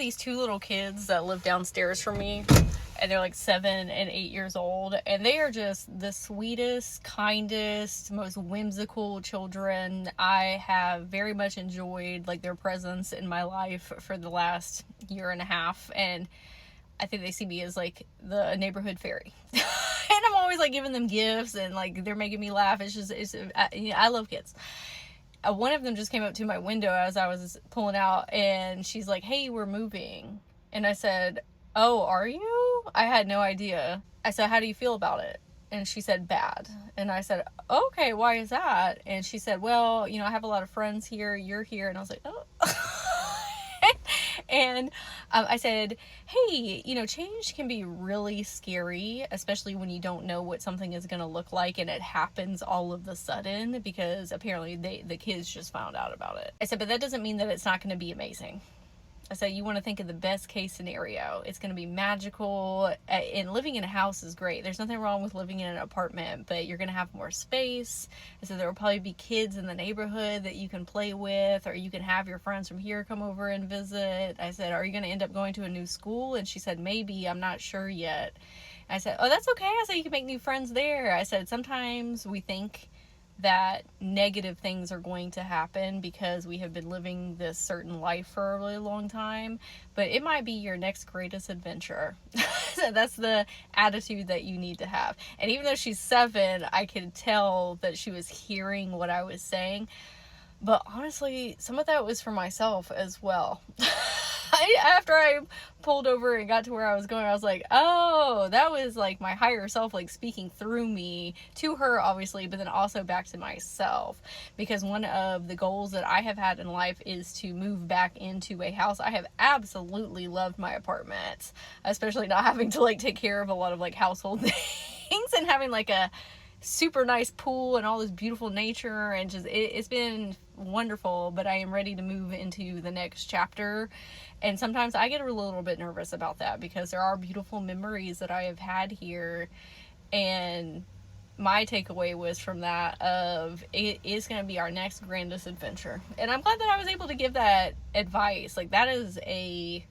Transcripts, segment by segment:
these two little kids that live downstairs from me, and they're like 7 and 8 years old, and they are just the sweetest, kindest, most whimsical children. I have very much enjoyed like their presence in my life for the last year and a half, and I think they see me as like the neighborhood fairy. And I'm always like giving them gifts, and like they're making me laugh. I love kids. One of them just came up to my window as I was pulling out, and she's like, "Hey, we're moving." And I said, "Oh, are you?" I had no idea. I said, "How do you feel about it?" And she said, "Bad." And I said, "Okay, why is that?" And she said, "Well, I have a lot of friends here, you're here." And I was like, "Oh." And I said, "Hey, change can be really scary, especially when you don't know what something is going to look like and it happens all of a sudden, because apparently the kids just found out about it." I said, "But that doesn't mean that it's not going to be amazing." I said, "You want to think of the best case scenario. It's going to be magical, and living in a house is great. There's nothing wrong with living in an apartment, but you're going to have more space." I said, "There will probably be kids in the neighborhood that you can play with, or you can have your friends from here come over and visit." I said, "Are you going to end up going to a new school?" And she said, "Maybe, I'm not sure yet." I said, "Oh, that's okay." I said, "You can make new friends there." I said, "Sometimes we think that negative things are going to happen because we have been living this certain life for a really long time, but it might be your next greatest adventure." So that's the attitude that you need to have. And even though she's 7, I could tell that she was hearing what I was saying, but honestly, some of that was for myself as well. After I pulled over and got to where I was going, I was like, oh, that was like my higher self like speaking through me to her, obviously, but then also back to myself. Because one of the goals that I have had in life is to move back into a house. I have absolutely loved my apartment, especially not having to like take care of a lot of like household things and having like a super nice pool and all this beautiful nature, and just it's been wonderful. But I am ready to move into the next chapter, and sometimes I get a little bit nervous about that because there are beautiful memories that I have had here. And my takeaway was from that of it is going to be our next grandest adventure, and I'm glad that I was able to give that advice. Like, that is a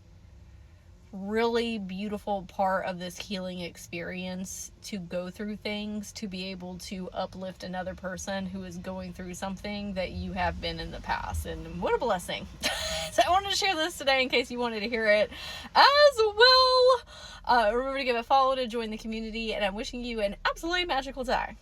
really beautiful part of this healing experience, to go through things, to be able to uplift another person who is going through something that you have been in the past. And what a blessing. So I wanted to share this today in case you wanted to hear it as well. Remember to give a follow to join the community, and I'm wishing you an absolutely magical day.